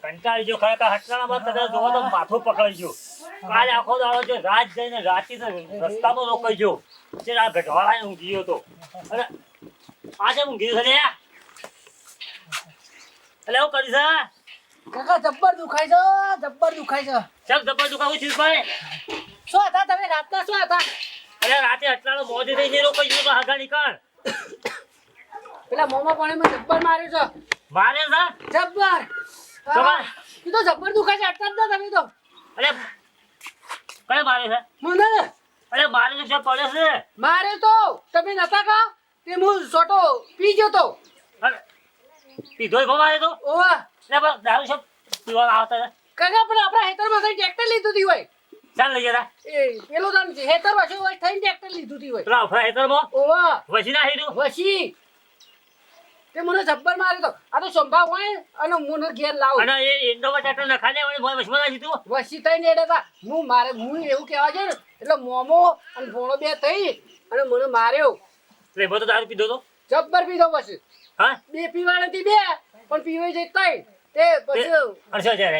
કંટાળી જો ખરેખર હટલામાં કદાચ જોવો તો માથું પકડી ગયો. કાલે આખો દાડો જો રાત જઈને રાતી રસ્તામાં રોકાઈ ગયો. જે આ ગઢવાળા ઊંઘી ગયો તો અને આજે ઊંઘી ગયો છે એટલે હું કરીશ કાકા જબ્બર દુખાય છે ચક જબર દુખાવું છું ભાઈ. શું હતા તમે રાતના શું હતા? અરે રાતે હટલાનો મોજ થઈને રોકાઈ ગયો તો આગળ નીકળ. પેલા મોમાં પાણીમાં જબ્બર માર્યો છે. મારે છે જબ્બર તમારે તું તો જબ્બર દુખાય છે અટકા જ ના તમે તો. અરે કઈ મારે છે? મને અરે મારે તો જે પડે છે. મારે તો તમે નતા કા તે હું સોટો પી ગયો તો. અરે પીધો મારે તો ઓવા એટલે બસ દારૂ છે પીવાના આવતા હતા. કાકા પણ આપણા હેતરમાં થઈને ટ્રેક્ટર લીધું હતી હોય. ચાલ લઈ જતા એ પેલું તાન હેતર વાછો હોય થઈને ટ્રેક્ટર લીધું હતી હોય. પેલા અફરા હેતરમાં ઓવા વસી નાખી તું. વસી તે મને જબ્બર માર્યો તો. આ તો સંભાવ હોય અને મને ઘેર લાવ અને એ ઇન્ડોમાં ટ્રેક્ટર નખાને વળી મોય વસમાં નાખી તું. વસી થઈને એડા હતા. હું એવું કહેવા છે ને એટલે મોમો અને ભોણો બે થઈ અને મને માર્યો. એટલે એમાં તો દારૂ પીધો તો જબ્બર પીધો પછી. હા બે પીવા નથી બે પણ પીવાઈ જઈ તઈ તે પછી અડસો હજાર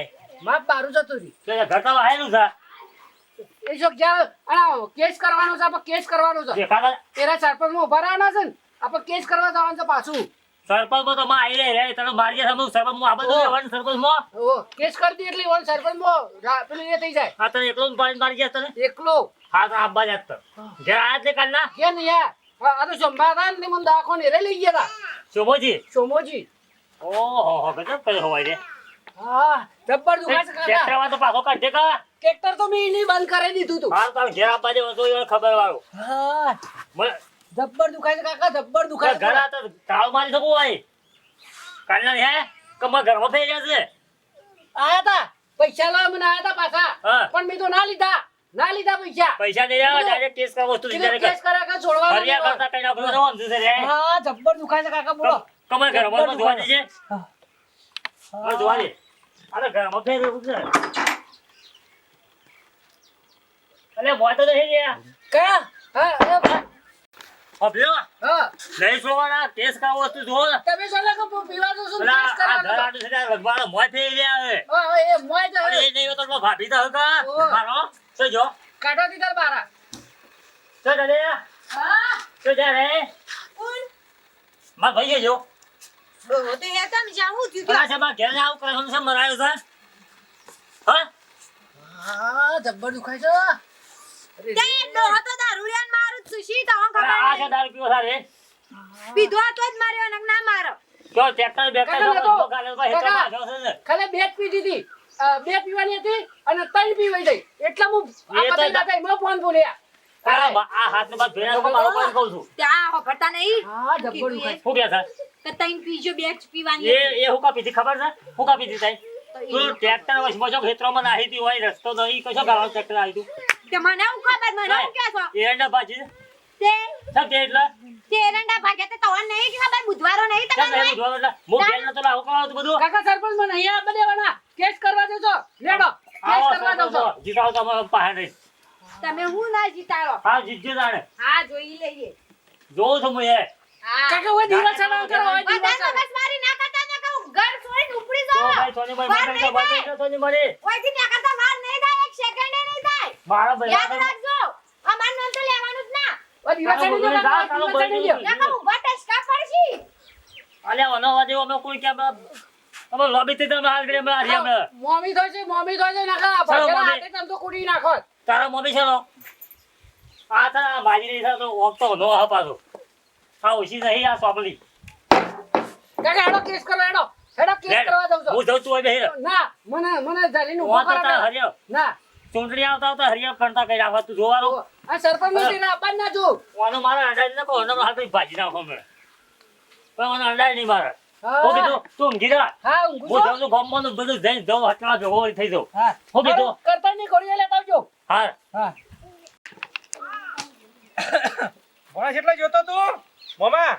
માપ બારું જતું હતી. ઘર તો વાયેલું છે એ શોક જ્યાં આ કેસ કરવાનો છે આપણે કેસ કરવાનો છે. દેખાતા તેરા સરપંચમાં ઉભા રહેવાના છે ને આપણે કેસ કરવા જવાનું છે પાછું. સરપંચમાં તો માં આવી રહે તને મારી જાય સરપંચ માં આપણે જવાનું સરપંચમાં ઓ કેસ કરી દી એટલે ઓન સરપંચમાં પેલું એ થઈ જાય. આ તને એકલો મારી જાય તને એકલો હા તો આબા જાત તો ઘેર આયા જ કાલ ના કે નહીં યાર આ તો સંભાળતા ને મને દાખો ને રે લઈ ગયા હતા શોભોજી સોમોજી. ઓહો ગજબ કર્યો હોય રે. હા જબ્બર દુખાય છે કાકા. ટ્રેક્ટરમાં તો પાછો કાઢ દે કા. ટ્રેક્ટર તો મેં એની બંધ કરી દીધું તું. હાલ તો ઘેર આપવા જેવો તો એ ખબર વાળો હા મને જબ્બર દુખાય છે કાકા જબ્બર દુખાય છે. ઘર આ તો તાવ મારી શકું હોય કાલના હે કમા ઘરમાં ફેરી જશે. આયા તા પૈસા લાવ મને આયા તા પાછા હા. પણ મેં તો ના લીધા પૈસા. પૈસા નહીં આવે ડાયરેક્ટ કેસ કરવા વસ્તુ કીધું વિચારે કેસ કર્યા કે છોડવાનો ફરિયા નહીં. કરતા કઈ નાખો તો સમજુ છે રે. હા જબ્બર દુખાય છે કાકા બોલો. કમા ઘરમાં જોવા દેજે હા. હા જોવા દે અરે ઘરમાં ફેરી ઉતરે અલે મોય તો થઈ ગયા કયા હા અભ્યો હા નહીં છોડવાના કેસ કાવો વસ્તુ જો તમે સોલા કો પીવા દો છો પેલા કેસ આ ઘર કરવાનો. આડું છે લગવાળો મોય ફેરી રહ્યા હવે હા એ મોય જ અરે એ નહીં હોય તો ભાભી તો હકા ઓહ. મારો શું જો કાઢો દીધા બારા. શું ચાલે હા શું ચાલે માર ભાઈ જો તે હેતમ જાવું થયું પેલા છે માર ઘેર આવું કરવાનું છે મરાયો છે હા હા જબ્બર દુખાય છે. અરે તે ડોહો તો દારૂડિયાન મારું જ સુશી તો અરે ખબર આ છે નહીં દારૂ પીવો સારે પીધો તો જ માર્યો નક ના મારો કયો ટ્રેક્ટર બેક્ટર કાકા તો નતો. ગાલે ભાઈ હેઠળ કાકા. મારજો છે ને ખાલી બે જ પીધી હતી. બે પીવાની હતી અને ત્રણ પીવાઈ ગઈ એટલે હું એ તો મેં ફોન બોલ્યા. આ હાથને બાદ ભેણા કો મારો કોઈ કહું છું ત્યાં હોફરતા નહીં હા જબ્બર દુખાય. શું કે છે કે તઈન પીજો બે જ પીવાની એ હું કા પીધી ખબર છે હું કા પીધી થાય તું ટ્રેક્ટર વચમાં જો ખેતરોમાં નાહી હતી હોય રસ્તો નહીં કશો ગાવાનું ટ્રેક્ટર આવી તું કે મને હું ખબર મને હું કે છો એરંડા ભાજી તે સબ તે એટલે તે એરંડા ભાગ્યા તે તવન નહીં કે ખબર બુધવારો નહીં સબ તમને એવું જોવાનું એટલે હું ઘેર નતો લાવું કરાવું તું બધું કાકા સરપંચ મને અહીંયા આપવા દેવાના કેસ કરવા દેજો લેડો કેસ આવો કરવા દઉં છો. જીતાવ તો અમારા પાસે નહીં તમે હું ના જીતાડો હા જીતજે તાણે હા જોઈ લઈએ જોઉં છું હું એ હા કાકા હોય દિવસ ના કરો હોય દિવસ બધા મગજ મારી ના કરતા ને કહું ઘર છોડીને ઉપડી તો જાઓ ભાઈ સોનીભાઈ મને તો બતાઈ સોની મારી ઓયથી ના કરતા માર નહીં થાય એક સેકન્ડ નહીં થાય મારા યાદ ભાઈ રાખજો અમાર નામ તો લેવાનું જ ના હોય દિવસ ચડી ગયો કાકા દિવસ ચડી ગયો. નકા ઉભા ટસકા પડશી અલે ઓનો વાજે અમે કોઈ કે અમે લોબી થી તમે હાલ કરે અમે આરી અમે મોમી થાય છે નાખા ચલો, ભગેલા મોમી. હાથે તમ તો કુડી નાખો. તારા મમ્મી છે નો આ તારા મારી રહી છે તો ઓકતો નો હપાતો આ ઓછી નહીં આ સોપલી કાકા હેડો કેસ કરવા હેડો કેસ કરવા દઉં છો. હું જઉં તું હવે બેહી ના મને જલીને ઓ ઉભો તો તાર કરાવે. હરિયો ના ચૂંટણી આવતા આવતા હરિયો કરતા કઈ રાખવા તું જોવાનું આ સરપંચ નથી ના આપવા ના જો. ઓનો મારા અંડાઈ નાખો ઓનો હાલ તો ભાજી નાખો મેં પણ ઓનો અંડાઈ નહીં મારે હા. હો કીધું તું ઊંઘી જા હા ઊંઘું હું છું. જાઉં છું ગામમાં બધું જઈને જાઉં હટલા ભેગો થઈ જાઉં હા હો કીધું કરતા નહીં ઘોડીએ લેતા આવજો. હા હા ભણા કેટલા જોતો તું મામા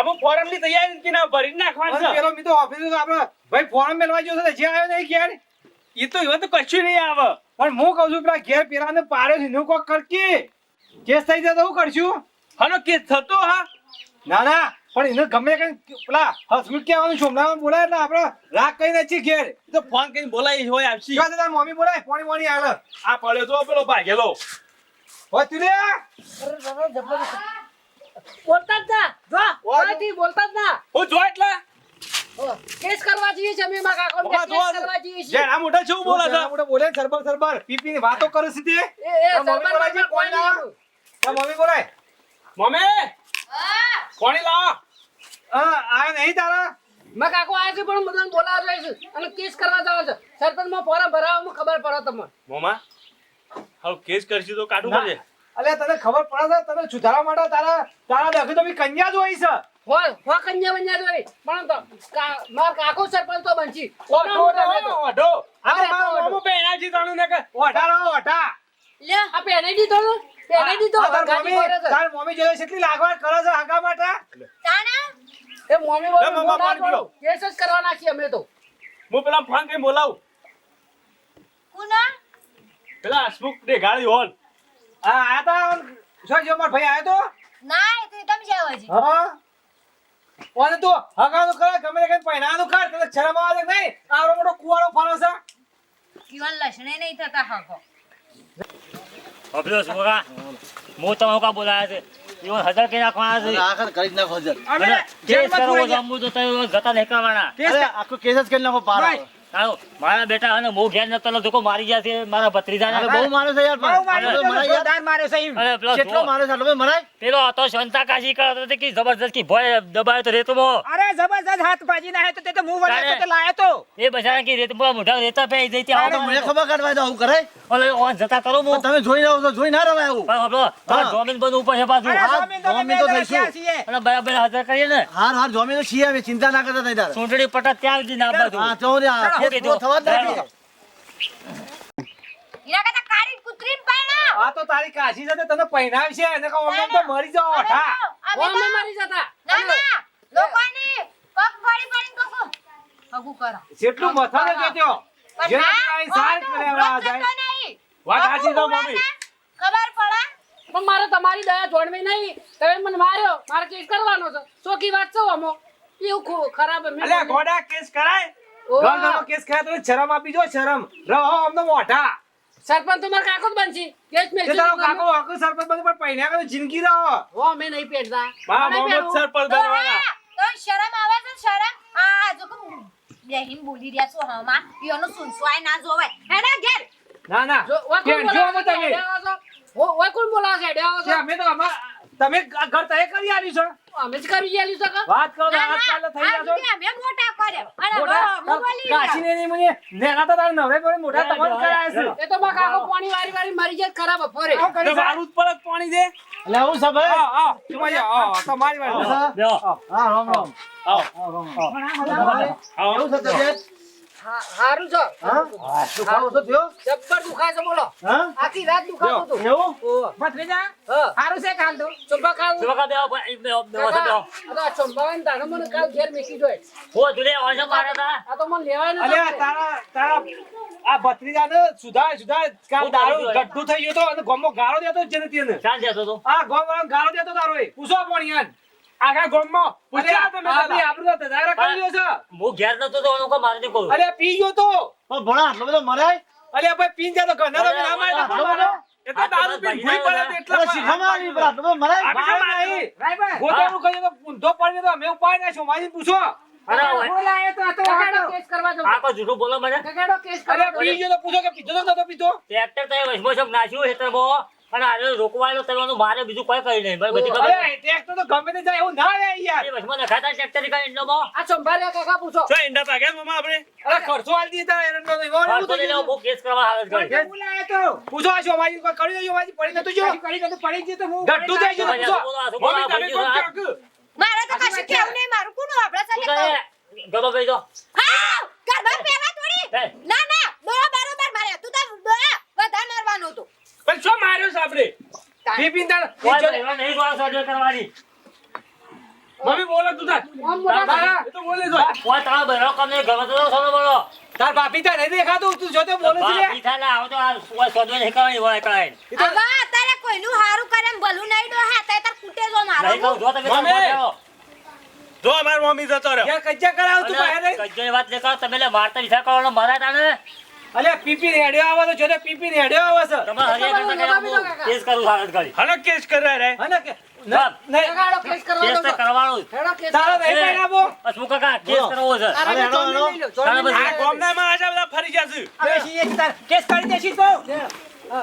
અમુક ફોરમ ની તૈયારી કે ના ભરી નાખવાનું છે પેલો મીતો ઓફિસ આપણે ભાઈ ફોરમ મેલવા ગયો છે જે આવ્યો નહીં ક્યારે એ તો હવે તો કશું નહીં આવે પણ હું કહું છું પેલા ઘેર પેલાને પાડ્યો છે નું કોક કરકી કેસ થઈ જાય તો શું કરશું હાનો કેસ થતો હા ના ના પણ એને ગમે કઈ પેલા હસમુખ કહેવાનું સોમનામાં બોલાય એટલે આપણે રાગ કઈ નથી ઘેર તો ફોન કરીને બોલાવી હોય આવશી જો તારા મમ્મી બોલાય પાણી હાલે આ પડ્યો તો પેલો ભાગેલો હો તુલે બોલતા જ ના જો ઓય. કોઈથી બોલતા જ ના હું જો એટલે કેસ કરવા જઈએ છીએ અમે મારા કાકો બાબા, કેસ જો. કરવા જઈએ છીએ જેના મોઢે શું બોલે છે આપણે બોલે સરબર પીપીની વાતો કરે છે તે એ આ મમ્મી સરપંચ બોલાય છે, કોઈ કોઈ ના. નહીં. તારા મમ્મી બોલાય મમ્મી પાણી લાવો હા આ નહીં તારા મારા કાકો આવ્યા છે પણ બધાને બોલાવવા જાય છે અને કેસ કરવા જાવ છે સરપંચમાં ફોર્મ ભરાવવામાં ખબર પડે તમને મોમા હવે કેસ કરશી તો કાઢવું ના. પડે અલ્યા તને ખબર પડે છે તને સુધારવા માટે તારા દખી તો બી કન્યા જ હોય છે હો કન્યા બન્યા જોઈ પણ તો મારા કાકો સરપંચ તો બનશી ઓઢો ઓઢો હા, મારો ઓઢો. મામો પહેરાજી તણું ને કે ઓઢા રહો ઓઢા લે આ પહેરી દીધો ને પહેરી દીધો આ તાર ગાડી મમ્મી ફરે છે. તાર મમ્મી જોડે કેટલી લાગવડ કરે છે હગા માટે તાણા એ મમ્મી લે, બોલો મામા, ના પાણી પીઓ. બોલો. કેસ જ કરવાના છીએ અમે તો હું પેલા ફોન કરીને બોલાવું કુના પેલા હસમુખ ને ગાડી હોલ હા આયા તા શું જો માર ભાઈ આયો તો ના એ તો તમે જાવ હજી હા ઓને તો હગાનું કરે ગમે તે કઈ પહેરાવાનું કર તને શરમ આવે કે નહીં આવડો મોટો કુવાડો ફરો છે જીવન લસણે નહીં થતા હકો અભ્યો છોકરા હું તમે કા બોલાયા છે ઈવન હજાર કે નાખવાના છે આખર કરી જ નાખો જર અને કેસ કરવો જમવું તો તય ગતા નહીં કરવાના અરે આખો કેસ જ કરી નાખો પાર આવે. તારો મારા બેટા અને હું ઘેર નતો લોકો મારી ગયા છે મારા ભત્રીજાને અરે બહુ મારે છે યાર પણ. મરાય યાર. અરે પેલો કેટલો જો, મારે છે આટલો બધો મરાય પેલો હતો સંતાકાશી કરતો હતો કે જબરજસ્ત કી ભોય દબાયો તો રેતમાં અરે જબરજસ્ત હાથ બાજી ના હે તો તે તો મું વળાય તો તે લાયો તો એ બજારા કે રેતમાં મોઢા રેતા પે જઈતી આ આવો તો મને ખબર કાઢવા દો આવું કરે ઓલે ઓન જતા કરો પણ હું તમે જોઈ રહ્યો છો જોઈ ના રવાય આવું પણ આપણો હા. જોમીન બંધ ઉપર છે પાછું અરે હા, જમીન તો અમે જમીન તો બે થઈશું. ક્યાં છીએ અને બરાબર હાજર કરીએ ને હાર જોમી તો છીએ અમે ચિંતા ના કરતા થઈ તાર ચૂંટણી પટા ત્યાં સુધી ના હા બધું તો ને આ ચાલો, કેસ પૂરો થવા જ નથી ઈરા કરતા કાળી કુત્રીમ પાણા આ તો તારી કાશી છે તે તને પહેરાવશે એને કહો અમને તો મરી જાવ ઓઢા હો અમે મરી જતા ના ના લોકોની પગ ફાડી ફાડીને કોકો હગુ કરો જેટલું મથાને જોત્યો પણ જે ના, તારી સાર ઓનું કરે રોજ આ જાય જતો નહીં. વાત સાચી તો હગુ મમ્મી. ઉડાને ખબર પડે પણ મારે તમારી દયા જોડવી નહીં તમે મને માર્યો મારે કેસ કરવાનો છે ચોખી વાત છે અમો એવું ખરાબ મેં અલ્યા ગોડા કેસ કરાય ઓહ. ગોડાનો કેસ કરાય તો શરમ આપી જો શરમ રહો અમને મોઢા સરપંચ તો મારા કાકો જ બનશી કેસ મેં તે તારો કાકો હકુ સરપંચ બધું પણ પહેર્યા કરે જિંદગી રહો હો અમે નહીં પહેરતા મા અમે મોહમ્મદ પહેરવું. સરપંચ તો બનવાના હા, તો શરમ આવે છે શરમ આ જો કે બેહીન બોલી રહ્યા છો હમા ઈઓનું સુનસવાય ના જોવાય હેડા ઘેર ના ના જો ઓય કોણ કેમ જો અમે બોલાવે છે? તમે હેડે આવો છો? ઓય કોણ બોલાવે છે? હેડે આવો કે છો? અમે તો તમે ઘર તય કરી આલી છો અમે જ કરી ગયેલી છે કે? વાત કરો તો ના હાથ ચાલે થઈ ના આ જાજો સુધી અમે મોટા કર્યા અને મોઢા હું બોલી કાશી રહ્યા. ને નહીં મને નેના તો તારા નવરે પર મોઢા તમારે કરાય છે એ તો મારા કાકો પાણી વારી વારી મરી જાય ખરાબ બપોરે તો મારું જ પડક પાણી દે એટલે આવું છે ભાઈ હા હા તું જો હા તમારી વાત આવું છે? લ્યો. હા રામ રામ આવો હા રામ રામ આવો એવું છે તબિયત હારું છે હા દુખાવો તો થયો જબ્બર દુખાય છે બોલો હા આખી રાત દુખાતું હતું એવું ઓહ. ભત્રીજા હા. હારું છે કાલ તો ચંપા કાલ શું વખત બેહો, બેહો, બેહો, બેહો. આ તો ચંપાવાને તાણે મને કાલ ઘેર મેકી જોય હો, દુલે ઓછો માર્યા તા. આ તો મને લેવાય ને અલ્યા તારા આ ભત્રીજાને સુધાર કાલ દારૂ ગઢું થઈ ગયો તો અને ગોમો ગાળો દેતો જ જને તેને ચાલ જતો તો. આ ગોમ વાળાને ગાળો દેતો તારો એ પૂછો પોણિયાન આખા ગામમાં પૂછ્યા તમે આપણી પેલા. આબરૂ તો ધજાગરા કરી લ્યો છે હું ઘેર નતો તો એનું કોઈ મારે નહીં કહું. અલ્યા પી ગયો તો પણ ભણા આટલો બધો મરાય અલ્યા ભાઈ પીન જા તો ઘરના તો ના મારે આટલો બધો એ તો દારૂ પીને ભૂઈ પડે છે એટલા અરે માટે. શીખામાં આવી પણ આટલો બધો મરાય મારે નહીં રાયબા ગોદાનું કહીએ તો ઊંધો પડીને તો અમે ઉપાડી નાખ્યો માજી પૂછો અરે ઓય, બોલાયો તો આ તો કગાડો હાટો. કેસ કરવા જાઉં. આ કોઈ જૂઠું બોલો મને. કગાડો કેસ અરે કરવા પી ગયો તો પૂછો કે પીધો તો નતો પીધો ટ્રેક્ટર તો એ વચમાં છોક નાખ્યું હેતરમાં અને આને રોકવાયેલો તરવાનું મારે બીજું કોઈ કરી નહીં ભાઈ બધી ખબર અરે ટ્રેક્ટર તો ગમે તે જાય એવું ના રે યાર એ વચમાં નખાતા ટ્રેક્ટર ની કાંઈ એટલોમાં. આ ચંપાલે કાકા પૂછો જો ઈંડા પાક્યા મામા આપણે અરે ખર્ચો આલી દીધા એરંડો નહીં ઓર હા, એવું તો થઈ લઈને ગયું. હું કેસ કરવા હાલત કરી. બોલાયો તો પૂછો આ શોમાજી કોઈ કરી દેજો માજી પડી નતું જો કરી તો પડી ગયું તો હું ગટ્ટુ થઈ ગયું તો પૂછો બોલો, આ તો બોલો, મમ્મી આ તમે ભાઈ કોણ આ- ક્યાંક? મારે તો કશું કેવું નહીં મારું કોનું આપડા તું સાથે કહું. તારે ગલો ભાઈ જો. હા ઘરમાં પહેવા થોડી હે. ના ના દોડા બરોબર માર્યા તું તો દોડા વધારે મારવાનું હતું પણ શું માર્યો છે આપણે પી પીન તાર કોઈ ભાઈઓ નહીં જોવા સર્જરી કરવાની. મમ્મી બોલો તું તાર આમ બોલા તારા એ તો બોલે છે કોઈ તમારા બહેરો કામ નહીં, ગમે તો સમજો બોલો. તાર બાપી તાર નહીં દેખાતું તું જોતો બોલે છે બા, પીઠા ના આવે તો આ કોઈ સર્જરી નહીં કરવાની હોય કરાય. હવે અત્યારે કોઈનું હારું કરે એમ ભલું નહીં ડોહા તે તાર કૂટે જો મારો નહીં કહું, જો તમે મમ્મી. તમે કહો. જો અમાર મમ્મી જતો રહ્યો ઘેર કજ્જા કરાવ તું પાસે નહીં. કજ્જોની વાત નહીં કરો તમે એટલે મારતા વિચાર કરવાનો મારા તાણે અલ્યા પીપી ને હેડ્યો આવે તો જોને પીપી ને હેડ્યો આવે છે. તમારે હરિયા કરતા કઈ હું કેસ કરું સાગર કરી હનો કેસ કરવા રે હને કે સાહેબ, નહીં કાકાડો કેસ કરવા કેસ દો તો કરવાનો જ. હેડો કેસ તારો નહીં એ. બનાવો. શું કાકા કેસ કરવો છે અરે અરે, જોડણી હેડો, લઈ લો, તારા જોડણી બધા આ ગામના માં આજા બધા ફરી જશે બેસી એક તાર કેસ કરી દેશી તો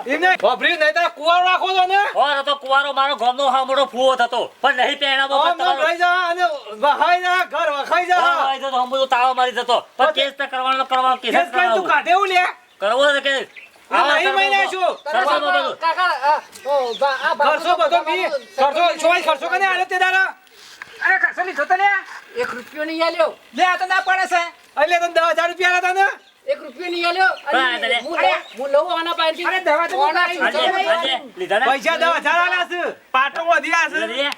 એમને વાપરી નહીં તારે કુવારો રાખો છો ને હોર હતો કુવારો મારો ગામનો હા મોટો ફૂવો થતો પણ નહીં પહેણાવો પણ આમ તમારો લઈ જા અને વહાઈ જા ઘર વખાઈ જા હા, એ તો હમ બધું તાળો મારી જતો પણ કેસ તો કરવાનો કેસ કેસ કરી તું કાઢે એવું લે કરવો છે કેસ આ નહીં મહિના છું સરસો માં બધું કાકા આ ખર્ચો બધો મી ખર્ચો છોય ખર્ચો કને આલે તે દાડા અરે ખર્ચો લીધો તો લે 1 રૂપિયો નહીં આલ્યો લે આ તો ના પડે છે એટલે તને 10,000 રૂપિયા આલ્યા તા ને 1 રૂપિયો નહીં આલ્યો હા, અને એટલે. હું લઉં આના પાસેથી. અરે દવા તો ઓના નહીં. લીધો નહીં. આજે લીધા ને પૈસા 10,000 આલ્યા છે પાટો વધ્યા છે લીધા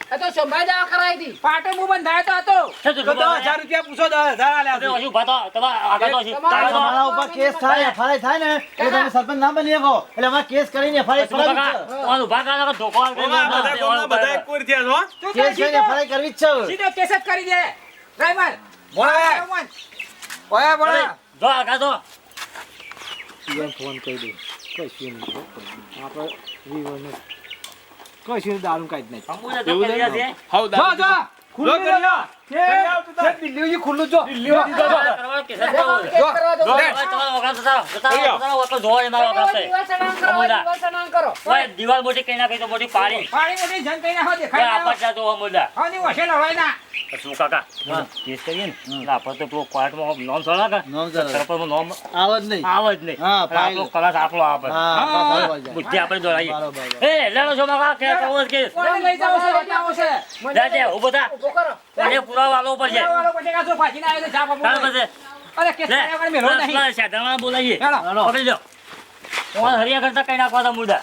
આ તો સંભાઈ દવા કરાવી હતી. પાટો હું બંધાયો તો હતો છે તો તો 10,000 રૂપિયા પૂછો 10,000 આલ્યા છે હજુ ભાતો તમારા આગળ તો હજી તાળો તો- તમારા ઉપર કેસ થાય FIR થાય ને એટલે તમે સરપંચ ના બની શકો એટલે અમારે કેસ કરીને FIR શું કાકા કરવી જ ઓનું ભાગ આલો ધોકો આલો મામા બધા ગામના બધા એક કોર થયા છો તું છે કેસ કરીને FIR કરવી જ છે સીધો કેસ જ કરી દે ડ્રાઈવર બોલા ઓયા બોલા જો આગળ તો ફોન કરી દે કશું નહીં આપણે વિવોને કશું દારૂ કાઢી નાખ અંબુજા તો કરી રહ્યા છે હાઉ જો જો ખુલ્લું કરી લો છે દિલ્હી ખુલ્લું જો કરવાનો કેસ જ કરવો છે. કેસ કરવા દો. જો. હવે તમારો વખત તમારો વખત જોવા મારો વખત છે. દિવાલ સડાણ કરો, અમુદા. દિવાલ સડાણ કરો. ઓય, દિવાલ મોટી કઈ ના કઈ તો મોટી પાડી પાણી મોટી જન કઈને હો ઓય, દેખાય આપણ જાતો અમુદા હા ની વસે લવાય ના શું કાકા કેસ કરીએ ને એટલે આપણે તો પેલો કોર્ટમાં નામ થોડા કે નામ જરા. સરપંચનું નામ આવ જ નહીં આવે જ નહીં હા, એટલે આપણો ફાઇલ. કલાક આપણો આપે હા બરાબર જાય. બુદ્ધિ આપણે દોડાઈએ બરાબર. એ લેલો છો માકા કે કરવો છે કેસ કોને લઈ જાવ છે બતાવો છે જાજે ઉભો થા ઊભો કરો. મને પુરાવા આલવો પડશે વાળો પછી કાસો ફાંસીને આવ્યો તો છાપ આપો. તાર પછી અરે કેસ લે કર્યા વગર મેલો નહીં સાધારણ બોલાવીએ હેલો. પકડી લો તમારે હરિયા કરતા કઈ નાખવા તા મુર્દા